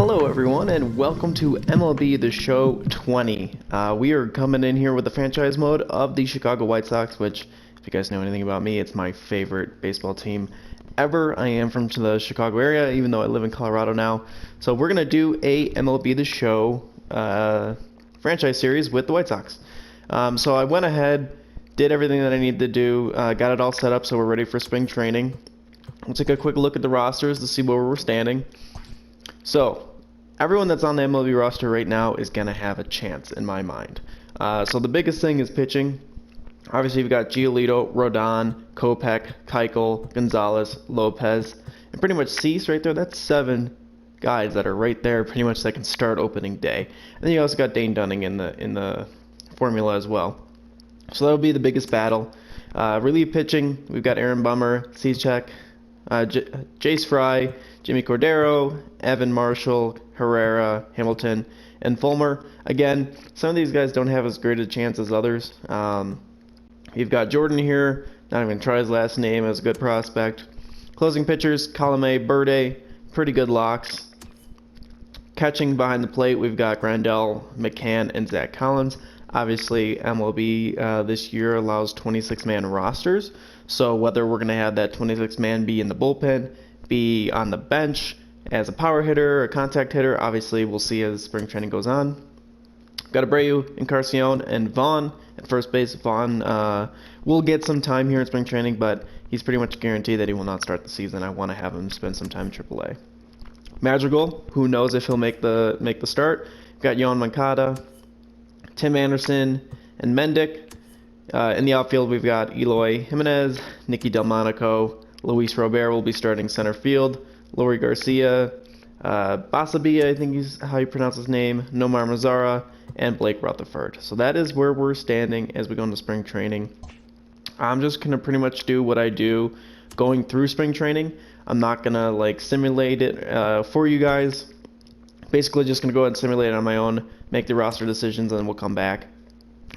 Hello everyone and welcome to MLB The Show 20. We are coming in here with the franchise mode of the Chicago White Sox, which, if you guys know anything about me, it's my favorite baseball team ever. I am from the Chicago area, even though I live in Colorado now. So we're going to do a MLB The Show franchise series with the White Sox. So I went ahead, did everything that I needed to do, got it all set up so we're ready for spring training. We'll take a quick look at the rosters to see where we're standing. So, everyone that's on the MLB roster right now is going to have a chance, in my mind. So the biggest thing is pitching. Obviously, you've got Giolito, Rodon, Kopech, Keuchel, Gonzalez, Lopez, and pretty much Cease right there. That's 7 guys that are right there, pretty much that can start opening day. And then you also got Dane Dunning in the formula as well. So that'll be the biggest battle. Relief pitching, we've got Aaron Bummer, Cishek, Jace Fry, Jimmy Cordero, Evan Marshall, Herrera, Hamilton, and Fulmer. Again, some of these guys don't have as great a chance as others. You've got Jordan here, not even try his last name, as a good prospect. Closing pitchers, Colome, Birde, pretty good locks. Catching behind the plate, we've got Grandel, McCann, and Zach Collins. Obviously, MLB this year allows 26-man rosters, so whether we're going to have that 26-man be in the bullpen, be on the bench as a power hitter, a contact hitter, obviously we'll see as spring training goes on. Got Abreu, Encarnacion, and Vaughn at first base. Vaughn will get some time here in spring training, but he's pretty much guaranteed that he will not start the season. I want to have him spend some time in AAA. Madrigal, who knows if he'll make the start. Got Yohan Moncada, Tim Anderson, and Mendick. In the outfield, we've got Eloy Jimenez, Nicky Delmonico, Luis Robert will be starting center field, Lori Garcia, Basabi, I think is how you pronounce his name, Nomar Mazara, and Blake Rutherford. So that is where we're standing as we go into spring training. I'm just going to pretty much do what I do going through spring training. I'm not going to simulate it for you guys. Basically just going to go ahead and simulate it on my own, make the roster decisions, and then we'll come back.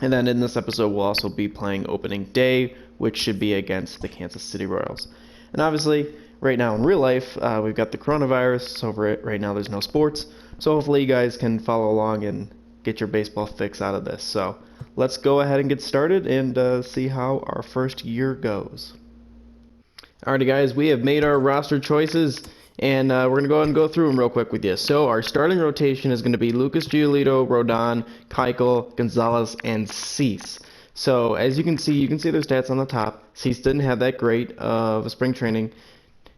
And then in this episode, we'll also be playing opening day, which should be against the Kansas City Royals. And obviously, right now in real life, we've got the coronavirus, so right now there's no sports. So hopefully you guys can follow along and get your baseball fix out of this. So let's go ahead and get started and see how our first year goes. Alrighty guys, we have made our roster choices, and we're going to go ahead and go through them real quick with you. So our starting rotation is going to be Lucas Giolito, Rodon, Keuchel, Gonzalez, and Cease. So as you can see their stats on the top. Cease didn't have that great of a spring training.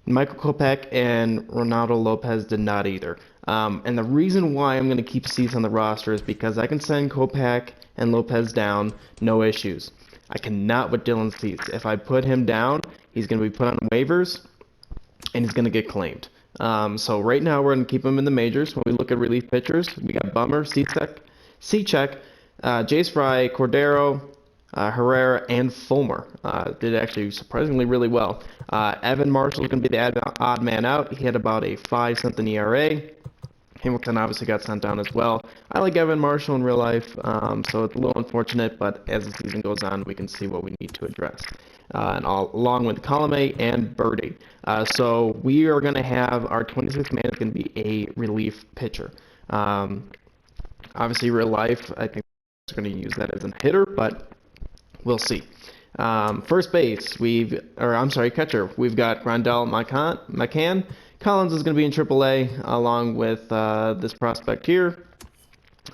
Michael Kopech and Ronaldo Lopez did not either. And the reason why I'm going to keep Cease on the roster is because I can send Kopech and Lopez down, no issues. I cannot with Dylan Cease. If I put him down, he's going to be put on waivers, and he's going to get claimed. So right now we're going to keep him in the majors. When we look at relief pitchers, we got Bummer, Cishek, Jace Fry, Cordero, Herrera, and Fulmer. Did actually surprisingly really well. Evan Marshall is going to be the odd man out. He had about a 5-something ERA. Hamilton obviously got sent down as well. I like Evan Marshall in real life, so it's a little unfortunate, but as the season goes on, we can see what we need to address. Along with Colome and Birde. So we are going to have our 26th man is going to be a relief pitcher. Obviously, real life, I think we're going to use that as a hitter, but we'll see. First base, catcher, we've got Grandel, McCann. Collins is going to be in AAA along with this prospect here.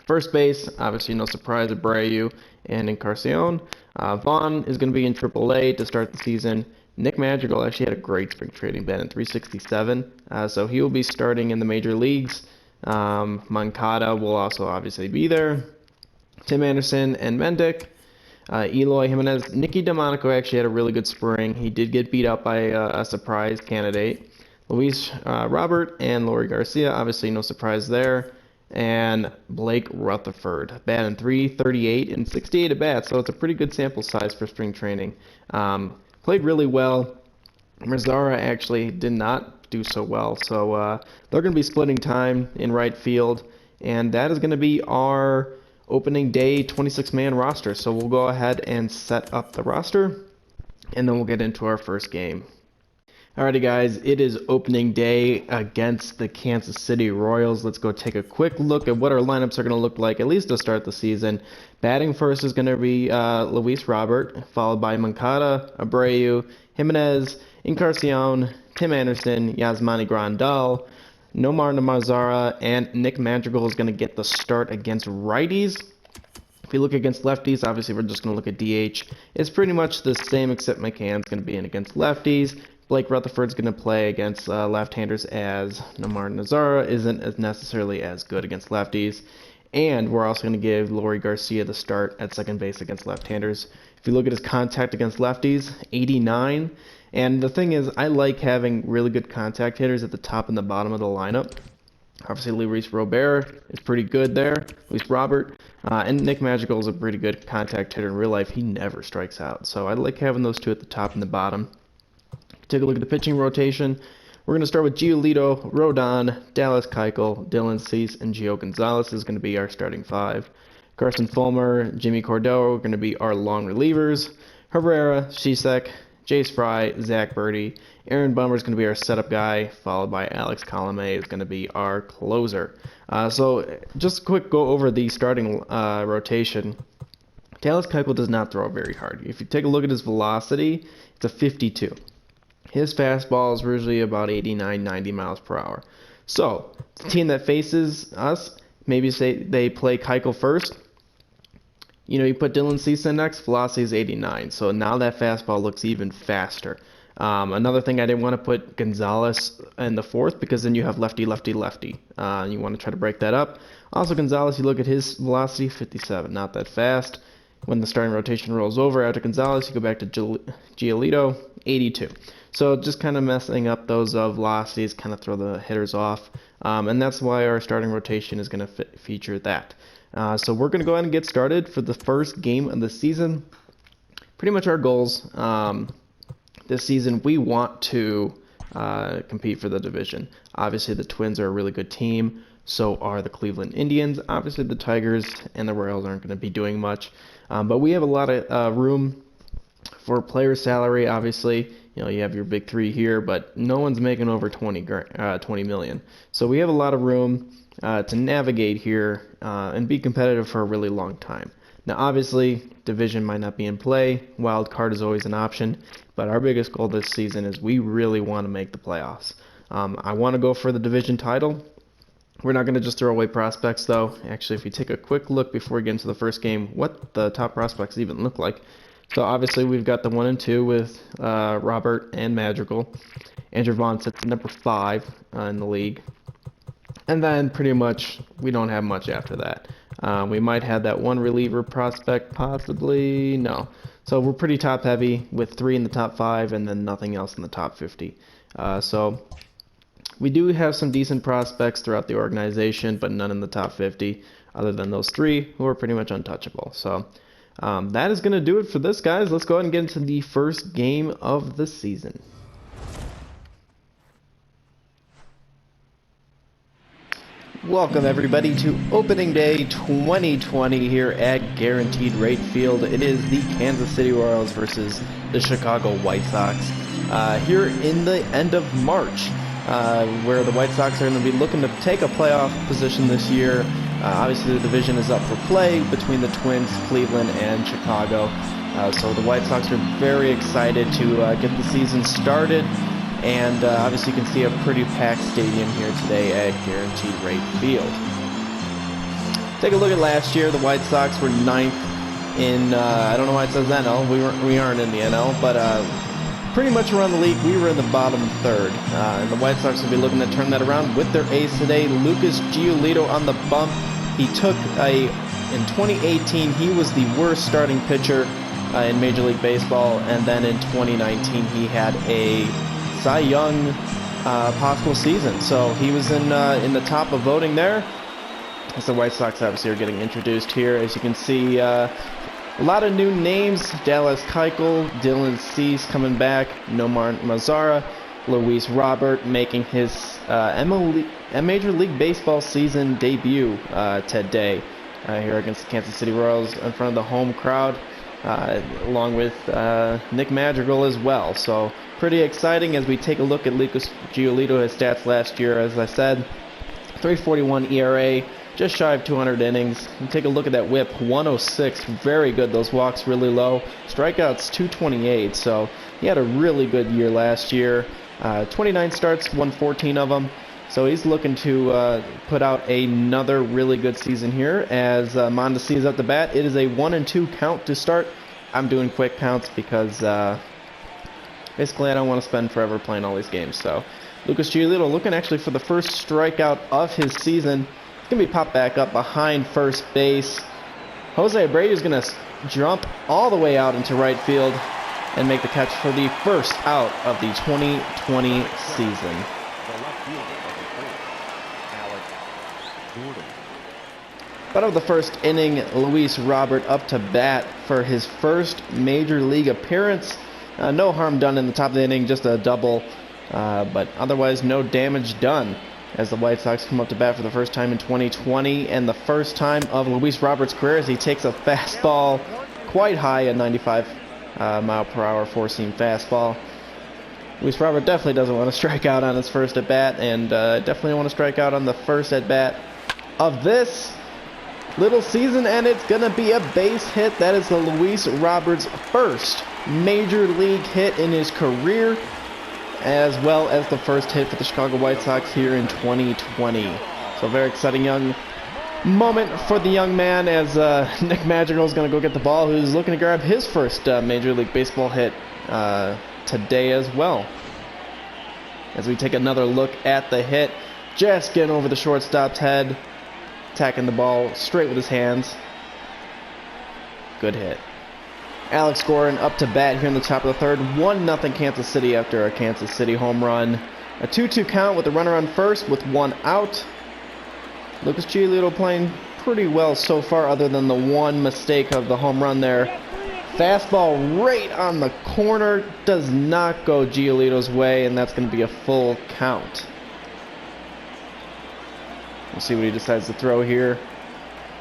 First base, obviously no surprise, Abreu and Encarnacion. Vaughn is going to be in AAA to start the season. Nick Madrigal actually had a great spring training, batting 367, so he will be starting in the major leagues. Moncada will also obviously be there. Tim Anderson and Mendick. Eloy Jimenez. Nicky Delmonico actually had a really good spring. He did get beat up by a surprise candidate. Luis Robert and Lori Garcia, obviously no surprise there. And Blake Rutherford, batting 338 and 68 at bat, so it's a pretty good sample size for spring training. Played really well. Mazzara actually did not do so well, so they're going to be splitting time in right field, and that is going to be our opening day 26-man roster. So we'll go ahead and set up the roster, and then we'll get into our first game. Alrighty guys, it is opening day against the Kansas City Royals. Let's go take a quick look at what our lineups are going to look like, at least to start the season. Batting first is going to be Luis Robert, followed by Moncada, Abreu, Jimenez, Encarnacion, Tim Anderson, Yasmani Grandal, Nomar Mazara, and Nick Madrigal is going to get the start against righties. If you look against lefties, obviously we're just going to look at DH. It's pretty much the same, except McCann's going to be in against lefties. Blake Rutherford's going to play against left-handers, as Nomar Mazara isn't as necessarily as good against lefties. And we're also going to give Lori Garcia the start at second base against left-handers. If you look at his contact against lefties, 89. And the thing is, I like having really good contact hitters at the top and the bottom of the lineup. Obviously, Luis Robert is pretty good there. Luis Robert. And Nick Madrigal is a pretty good contact hitter in real life. He never strikes out. So I like having those two at the top and the bottom. Take a look at the pitching rotation. We're going to start with Giolito, Rodon, Dallas Keuchel, Dylan Cease, and Gio Gonzalez is going to be our starting five. Carson Fulmer, Jimmy Cordero are going to be our long relievers. Herrera, Cishek, Jace Fry, Zach Birdie. Aaron Bummer is going to be our setup guy, followed by Alex Colomé is going to be our closer. So just a quick go over the starting rotation. Dallas Keuchel does not throw very hard. If you take a look at his velocity, it's a 52. His fastball is usually about 89, 90 miles per hour. So, the team that faces us, maybe say they play Keuchel first. You know, you put Dylan Cease in next, velocity is 89. So now that fastball looks even faster. Another thing, I didn't want to put Gonzalez in the fourth because then you have lefty, lefty, lefty. You want to try to break that up. Also, Gonzalez, you look at his velocity, 57, not that fast. When the starting rotation rolls over after Gonzalez, you go back to Giolito, 82. So just kind of messing up those velocities, kind of throw the hitters off. And that's why our starting rotation is going to feature that. So we're going to go ahead and get started for the first game of the season. Pretty much our goals this season, we want to compete for the division. Obviously, the Twins are a really good team. So are the Cleveland Indians. Obviously, the Tigers and the Royals aren't going to be doing much. But we have a lot of room for player salary, obviously. You know, you have your big three here, but no one's making over 20 million. So we have a lot of room to navigate here and be competitive for a really long time. Now, obviously, division might not be in play. Wild card is always an option. But our biggest goal this season is we really want to make the playoffs. I want to go for the division title. We're not going to just throw away prospects, though. Actually, if you take a quick look before we get into the first game, what the top prospects even look like. So obviously we've got the 1 and 2 with Robert and Madrigal. Andrew Vaughn sits at number 5 in the league. And then pretty much we don't have much after that. We might have that one reliever prospect, possibly. No. So we're pretty top heavy with 3 in the top 5 and then nothing else in the top 50. So we do have some decent prospects throughout the organization, but none in the top 50 other than those 3 who are pretty much untouchable. So that is going to do it for this, guys. Let's go ahead and get into the first game of the season. Welcome, everybody, to Opening Day 2020 here at Guaranteed Rate Field. It is the Kansas City Royals versus the Chicago White Sox here in the end of March, where the White Sox are going to be looking to take a playoff position this year. Obviously, the division is up for play between the Twins, Cleveland, and Chicago. So the White Sox are very excited to get the season started. And obviously, you can see a pretty packed stadium here today at Guaranteed Rate Field. Take a look at last year. The White Sox were 9th in, I don't know why it says NL. We aren't in the NL, but pretty much around the league, we were in the bottom third. And the White Sox will be looking to turn that around with their ace today, Lucas Giolito on the bump. He took in 2018, he was the worst starting pitcher in Major League Baseball, and then in 2019, he had a Cy Young possible season. So he was in the top of voting there. As the White Sox obviously are getting introduced here. As you can see, a lot of new names. Dallas Keuchel, Dylan Cease coming back, Nomar Mazara, Luis Robert making his Major League Baseball season debut today here against the Kansas City Royals in front of the home crowd. along with Nick Madrigal as well. So pretty exciting as we take a look at Lucas Giolito, his stats last year. As I said, 3.41 ERA, just shy of 200 innings. And take a look at that whip, 106, very good. Those walks really low. Strikeouts, 228, so he had a really good year last year. 29 starts, won 14 of them. So he's looking to put out another really good season here as Mondesi is at the bat. It is a 1-2 count to start. I'm doing quick counts because basically I don't want to spend forever playing all these games. So Lucas Giolito looking actually for the first strikeout of his season. It's going to be popped back up behind first base. Jose Abreu is going to jump all the way out into right field and make the catch for the first out of the 2020 season. Bottom of the first inning, Luis Robert up to bat for his first major league appearance. No harm done in the top of the inning, just a double, but otherwise no damage done as the White Sox come up to bat for the first time in 2020 and the first time of Luis Robert's career as he takes a fastball quite high, a 95 mile per hour four-seam fastball. Luis Robert definitely doesn't want to strike out on his first at bat, and definitely want to strike out on the first at bat of this little season, and it's gonna be a base hit. That is the Luis Roberts' first major league hit in his career, as well as the first hit for the Chicago White Sox here in 2020. So very exciting young moment for the young man as Nick Madrigal is gonna go get the ball, who's looking to grab his first Major League Baseball hit today as well. As we take another look at the hit, just getting over the shortstop's head, attacking the ball straight with his hands. Good hit. Alex Gordon up to bat here in the top of the third. 1-0 Kansas City after a Kansas City home run. A 2-2 count with a runner on first with one out. Lucas Giolito playing pretty well so far other than the one mistake of the home run there. Fastball right on the corner. Does not go Giolito's way, and that's going to be a full count. We'll see what he decides to throw here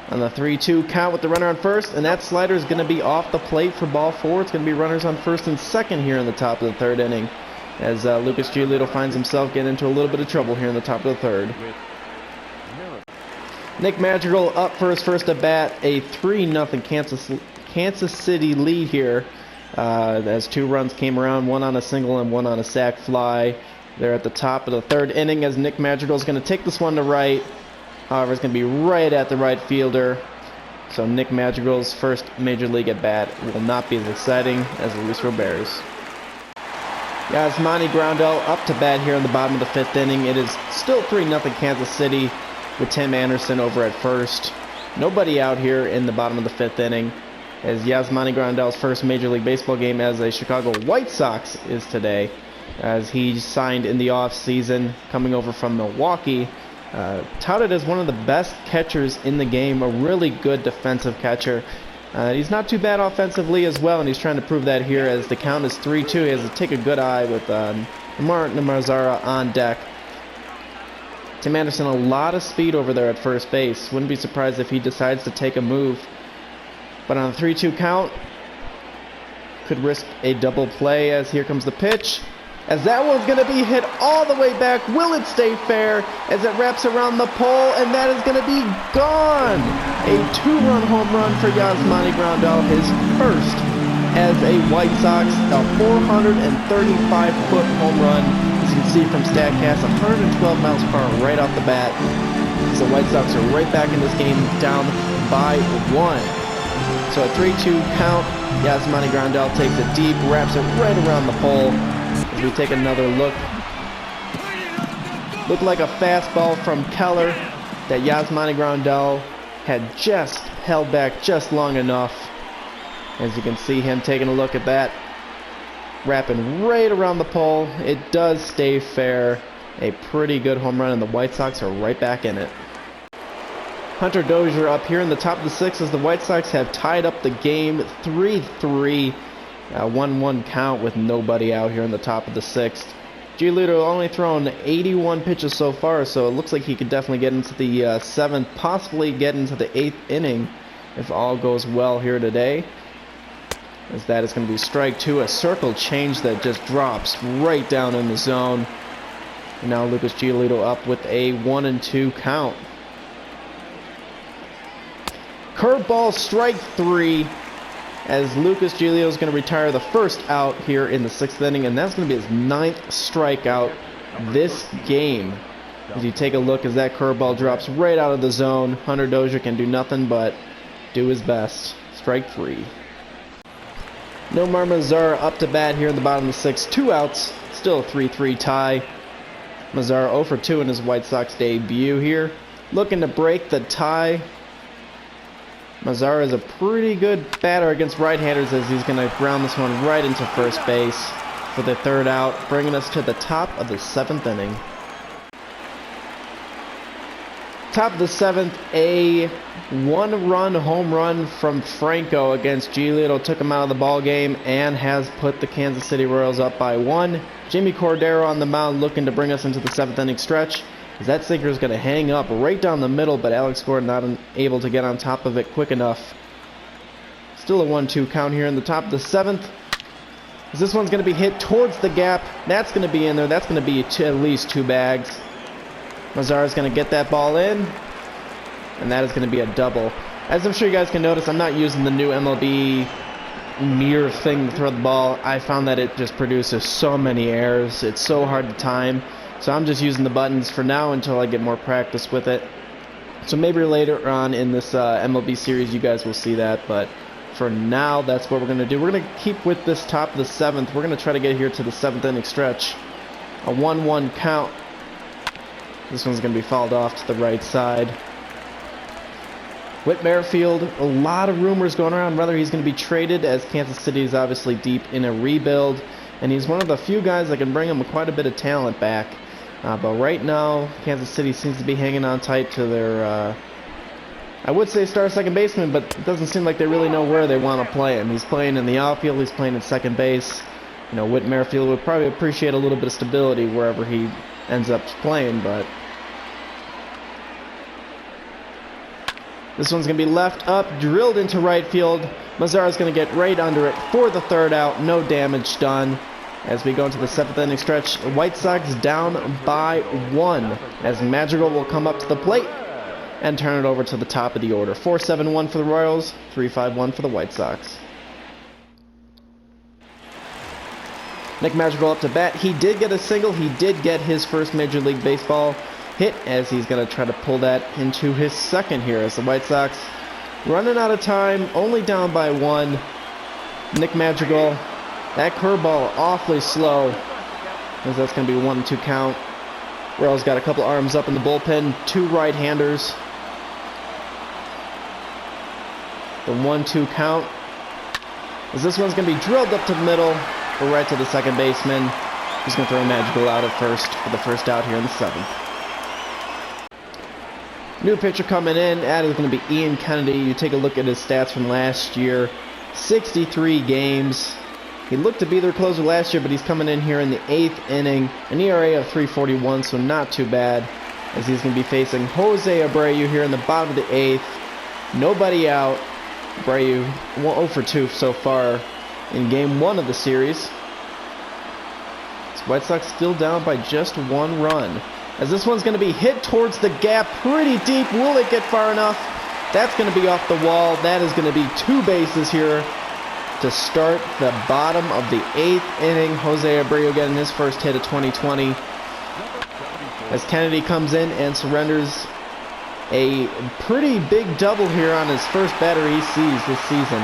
on the 3-2 count with the runner on first, and that slider is going to be off the plate for ball four. It's going to be runners on first and second here in the top of the third inning as Lucas Giolito finds himself getting into a little bit of trouble here in the top of the third. Nick Madrigal up for his first at bat, a 3-0 Kansas City lead here as two runs came around, one on a single and one on a sac fly. They're at the top of the third inning as Nick Madrigal is going to take this one to right. However, it's going to be right at the right fielder. So Nick Madrigal's first major league at bat will not be as exciting as Luis Robert's. Yasmani Grandal up to bat here in the bottom of the fifth inning. It is still 3-0 Kansas City with Tim Anderson over at first. Nobody out here in the bottom of the fifth inning as Yasmani Grandal's first Major League Baseball game as a Chicago White Sox is today, as he signed in the offseason coming over from Milwaukee. Touted as one of the best catchers in the game, a really good defensive catcher. He's not too bad offensively as well, and he's trying to prove that here as the count is 3-2. He has to take a good eye with Martin Marzara on deck. Tim Anderson, a lot of speed over there at first base. Wouldn't be surprised if he decides to take a move. But on a 3-2 count, could risk a double play as here comes the pitch. As that one's going to be hit all the way back. Will it stay fair as it wraps around the pole? And that is going to be gone. A two-run home run for Yasmani Grandal, his first as a White Sox, a 435-foot home run. As you can see from StatCast, 112 miles per hour right off the bat. So White Sox are right back in this game, down by one. So a 3-2 count. Yasmani Grandal takes it deep, wraps it right around the pole. As we take another look, looked like a fastball from Keller that Yasmani Grandal had just held back just long enough. As you can see him taking a look at that, wrapping right around the pole. It does stay fair. A pretty good home run, and the White Sox are right back in it. Hunter Dozier up here in the top of the sixth as the White Sox have tied up the game 3-3. 1-1 count with nobody out here in the top of the sixth. Giolito only thrown 81 pitches so far, so it looks like he could definitely get into the seventh, possibly get into the eighth inning if all goes well here today. as that is going to be strike two. A circle change that just drops right down in the zone. And now Lucas Giolito up with a 1-2 count. Curveball, strike three, as Lucas Giolito is going to retire the first out here in the 6th inning, and that's going to be his 9th strikeout this game. As you take a look as that curveball drops right out of the zone, Hunter Dozier can do nothing but do his best. Strike three. Nomar Mazara up to bat here in the bottom of the 6th. 2 outs, still a 3-3 tie. Mazara 0 for 2 in his White Sox debut here. Looking to break the tie. Mazara is a pretty good batter against right-handers, as he's going to ground this one right into first base for the 3rd out, bringing us to the top of the 7th inning. Top of the 7th, a 1-run home run from Franco against Giolito took him out of the ball game and has put the Kansas City Royals up by 1. Jimmy Cordero on the mound looking to bring us into the 7th inning stretch. As that sinker is going to hang up right down the middle, but Alex Gordon not able to get on top of it quick enough. Still a 1-2 count here in the top of the 7th. As this one's going to be hit towards the gap. That's going to be in there. That's going to be at least 2 bags. Mazara's going to get that ball in, and that is going to be a double. As I'm sure you guys can notice, I'm not using the new MLB mirror thing to throw the ball. I found that it just produces so many errors. It's so hard to time. So I'm just using the buttons for now until I get more practice with it. So maybe later on in this MLB series you guys will see that, but for now that's what we're going to do. We're going to keep with this top of the 7th. We're going to try to get here to the 7th inning stretch. A 1-1 count. This one's going to be fouled off to the right side. Whit Merrifield, a lot of rumors going around whether he's going to be traded, as Kansas City is obviously deep in a rebuild, and he's one of the few guys that can bring him quite a bit of talent back. But right now, Kansas City seems to be hanging on tight to their, I would say star second baseman, but it doesn't seem like they really know where they want to play him. He's playing in the outfield, he's playing at second base. You know, Whit Merrifield would probably appreciate a little bit of stability wherever he ends up playing, but this one's going to be left up, drilled into right field. Mazara's going to get right under it for the 3rd out. No damage done. As we go into the 7th inning stretch, the White Sox down by 1. As Madrigal will come up to the plate and turn it over to the top of the order. 4-7-1 for the Royals, 3-5-1 for the White Sox. Nick Madrigal up to bat. He did get a single. He did get his first Major League Baseball hit, as he's going to try to pull that into his 2nd here, as the White Sox running out of time, only down by 1. Nick Madrigal, that curveball awfully slow, as that's going to be 1-2 count. Royals got a couple arms up in the bullpen, 2 right-handers. The 1-2 count, as this one's going to be drilled up to the middle, or right to the second baseman. He's going to throw Madrigal out at first for the 1st out here in the 7th. New pitcher coming in, that is going to be Ian Kennedy. You take a look at his stats from last year. 63 games. He looked to be their closer last year, but he's coming in here in the 8th inning. An ERA of 3.41, so not too bad, as he's going to be facing Jose Abreu here in the bottom of the 8th. Nobody out. Abreu 0 for 2 so far in Game 1 of the series. This White Sox still down by just 1 run. As this one's going to be hit towards the gap pretty deep. Will it get far enough? That's going to be off the wall. That is going to be 2 bases here to start the bottom of the 8th inning. Jose Abreu getting his first hit of 2020. As Kennedy comes in and surrenders a pretty big double here on his first batter he sees this season.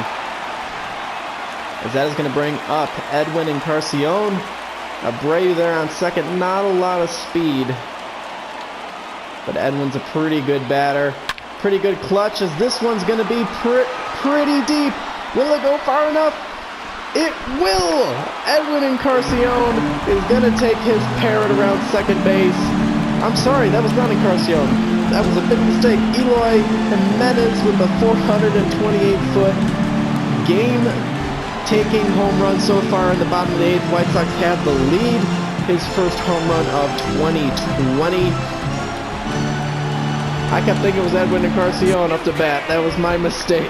As that is going to bring up Edwin Encarnacion. Abreu there on 2nd. Not a lot of speed, but Edwin's a pretty good batter. Pretty good clutch, as this one's going to be pretty deep. Will it go far enough? It will! Edwin Encarnacion is going to take his parrot around second base. I'm sorry, that was not Encarnacion. That was a big mistake. Eloy Jimenez with a 428-foot game-taking home run so far in the bottom of the 8th. White Sox have the lead. His first home run of 2020. I kept thinking it was Edwin Encarnacion up to bat. That was my mistake.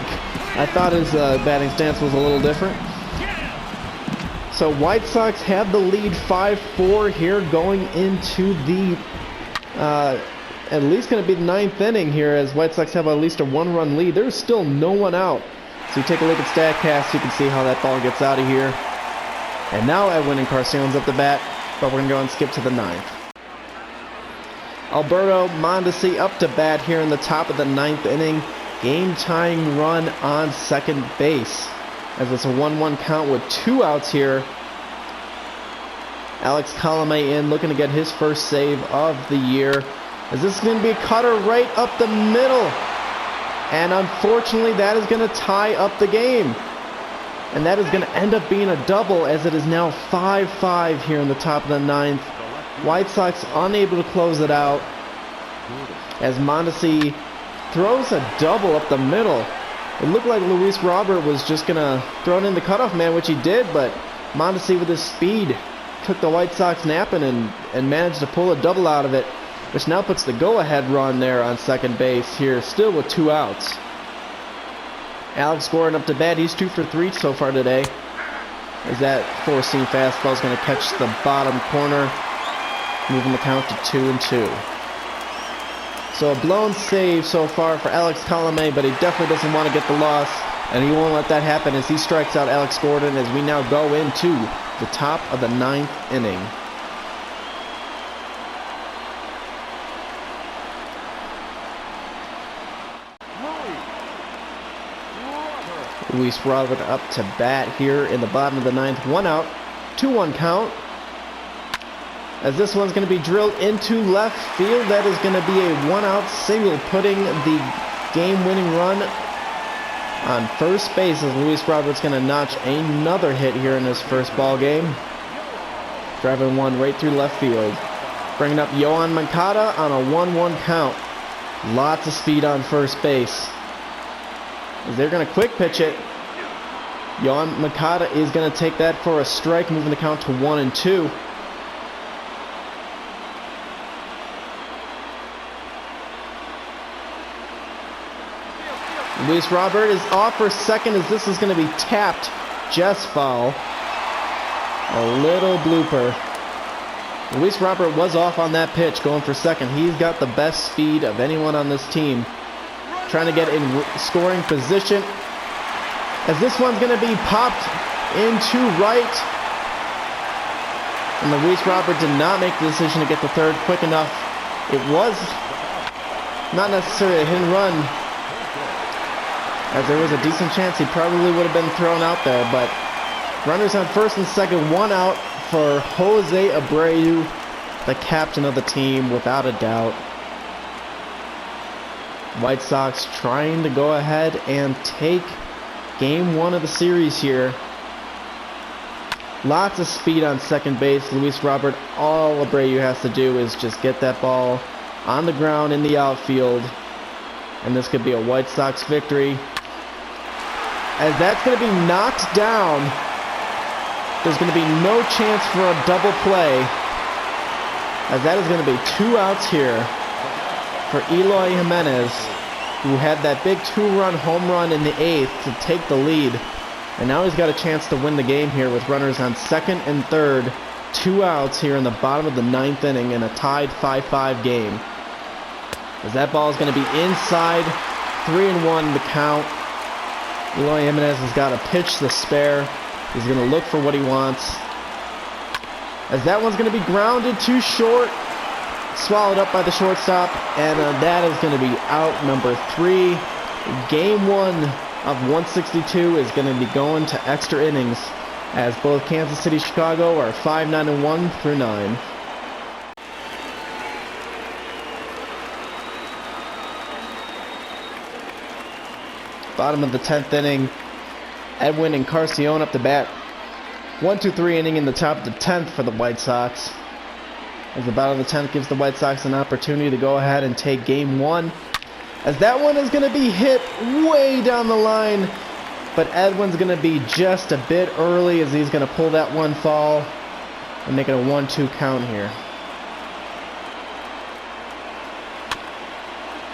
I thought his batting stance was a little different. So White Sox have the lead 5-4 here going into the at least going to be the 9th inning here, as White Sox have at least a 1-run lead. There's still no one out. So you take a look at StatCast, you can see how that ball gets out of here. And now Edwin Encarnacion's up the bat, but we're going to go and skip to the 9th. Alberto Mondesi up to bat here in the top of the 9th inning. Game-tying run on second base, as it's a 1-1 count with 2 outs here. Alex Colomé in, looking to get his first save of the year. As this is going to be a cutter right up the middle. And unfortunately, that is going to tie up the game. And that is going to end up being a double, as it is now 5-5 here in the top of the 9th. White Sox unable to close it out, as Mondesi throws a double up the middle. It looked like Luis Robert was just going to throw it in the cutoff man, which he did, but Mondesi with his speed took the White Sox napping and managed to pull a double out of it, which now puts the go-ahead run there on second base here, still with 2 outs. Alex Gordon up to bat. He's 2 for 3 so far today, as that four-seam fastball is going to catch the bottom corner, moving the count to 2-2. So a blown save so far for Alex Colomé, but he definitely doesn't want to get the loss, and he won't let that happen as he strikes out Alex Gordon, as we now go into the top of the 9th inning. Luis Robert up to bat here in the bottom of the 9th. 1 out, 2-1 count. As this one's going to be drilled into left field. That is going to be a 1-out single, putting the game-winning run on first base, as Luis Robert's going to notch another hit here in his first ball game. Driving one right through left field. Bringing up Yohan Moncada on a 1-1 count. Lots of speed on first base, as they're going to quick pitch it. Yohan Moncada is going to take that for a strike, moving the count to 1-2. Luis Robert is off for second, as this is going to be tapped just foul. A little blooper. Luis Robert was off on that pitch, going for second. He's got the best speed of anyone on this team, trying to get in scoring position, as this one's going to be popped into right. And Luis Robert did not make the decision to get the third quick enough. It was not necessarily a hit and run, as there was a decent chance he probably would have been thrown out there, but runners on first and second, 1 out for Jose Abreu, the captain of the team, without a doubt. White Sox trying to go ahead and take game 1 of the series here. Lots of speed on second base. Luis Robert, all Abreu has to do is just get that ball on the ground in the outfield, and this could be a White Sox victory. As that's going to be knocked down, there's going to be no chance for a double play, as that is going to be 2 outs here for Eloy Jimenez, who had that big 2-run home run in the 8th to take the lead. And now he's got a chance to win the game here with runners on second and third. 2 outs here in the bottom of the 9th inning in a tied 5-5 game. As that ball is going to be inside, 3-1 the count. Eloy Jimenez has got to pitch the spare. He's going to look for what he wants, as that one's going to be grounded too short, swallowed up by the shortstop, and that is going to be out number 3. Game 1 of 162 is going to be going to extra innings, as both Kansas City, Chicago are 5-9-1 through 9. Bottom of the 10th inning, Edwin Encarnacion up the bat. 1-2-3 inning in the top of the 10th for the White Sox, as the bottom of the 10th gives the White Sox an opportunity to go ahead and take game 1, as that one is going to be hit way down the line, but Edwin's going to be just a bit early, as he's going to pull that one foul and make it a 1-2 count here.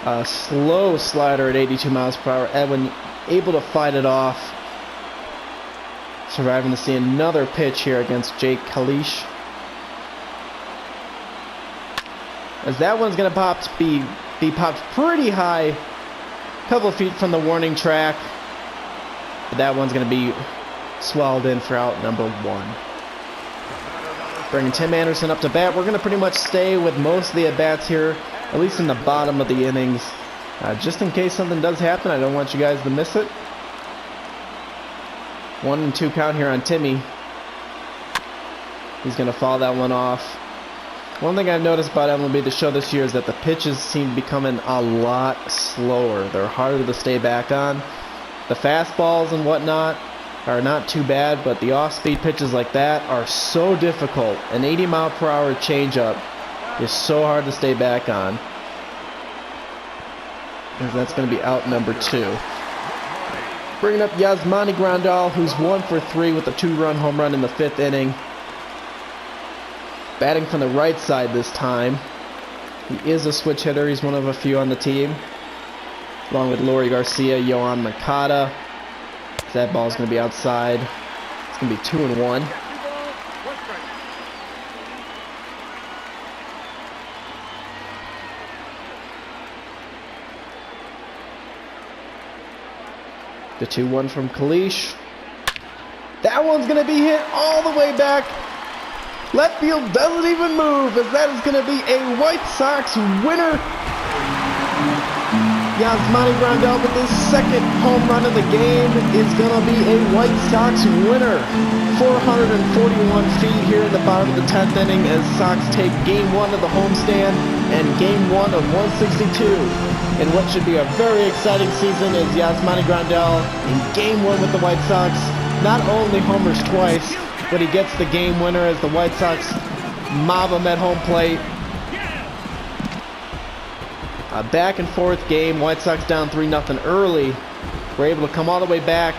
A slow slider at 82 miles per hour. Edwin able to fight it off. Surviving to see another pitch here against Jake Kalish. As that one's going to be popped pretty high, a couple of feet from the warning track. But that one's going to be swelled in for out number 1. Bringing Tim Anderson up to bat. We're going to pretty much stay with most of the at-bats here, at least in the bottom of the innings. Just in case something does happen, I don't want you guys to miss it. 1-2 count here on Timmy. He's going to foul that one off. One thing I've noticed about MLB The Show this year is that the pitches seem to be coming a lot slower. They're harder to stay back on. The fastballs and whatnot are not too bad, but the off-speed pitches like that are so difficult. An 80-mile-per-hour changeup is so hard to stay back on. And that's going to be out number 2. Bringing up Yasmani Grandal, who's 1 for 3 with a 2-run home run in the 5th inning. Batting from the right side this time. He is a switch hitter. He's one of a few on the team. Along with Lori Garcia, Yohan Makata. That ball's going to be outside. It's going to be 2-1. The 2-1 from Kalish. That one's going to be hit all the way back. Left field doesn't even move, as that is going to be a White Sox winner. Yasmani Grandal with his 2nd home run of the game is going to be a White Sox winner. 441 feet here in the bottom of the 10th inning as Sox take Game 1 of the homestand and Game 1 of 162. In what should be a very exciting season as Yasmani Grandal in Game 1 with the White Sox not only homers twice, but he gets the game winner as the White Sox mob him at home plate. A back and forth game. White Sox down 3-0 early. We're able to come all the way back.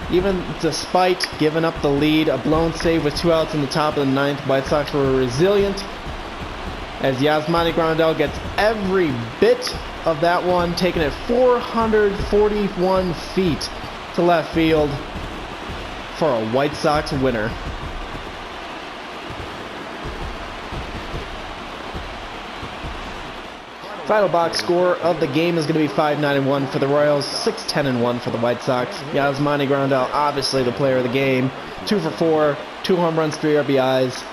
Even despite giving up the lead, a blown save with 2 outs in the top of the 9th, White Sox were resilient as Yasmani Grandal gets every bit of that one, taking it 441 feet to left field for a White Sox winner. Final box score of the game is going to be 5-9-1 for the Royals, 6-10-1 for the White Sox. Yasmani Grandal, obviously the player of the game, 2 for 4, 2 home runs, 3 RBIs.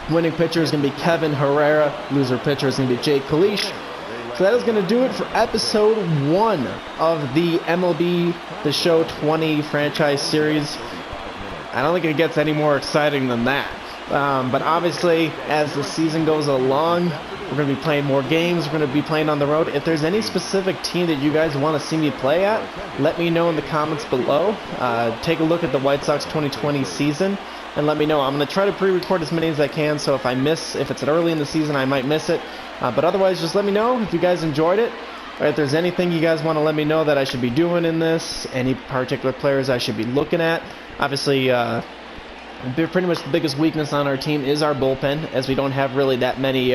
Winning pitcher is going to be Kevin Herrera. Loser pitcher is going to be Jake Kalish. So that is going to do it for episode 1 of the MLB The Show 20 franchise series. I don't think it gets any more exciting than that. But obviously, as the season goes along, we're going to be playing more games. We're going to be playing on the road. If there's any specific team that you guys want to see me play at, let me know in the comments below. Take a look at the White Sox 2020 season and let me know. I'm going to try to pre-record as many as I can, so if it's early in the season, I might miss it. But otherwise, just let me know if you guys enjoyed it, or if there's anything you guys want to let me know that I should be doing in this, any particular players I should be looking at. Obviously, pretty much the biggest weakness on our team is our bullpen, as we don't have really that many,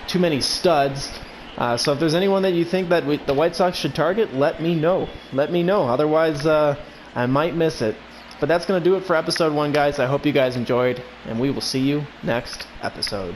too many studs. So if there's anyone that you think that the White Sox should target, let me know. Let me know. Otherwise, I might miss it. But that's going to do it for episode 1, guys. I hope you guys enjoyed, and we will see you next episode.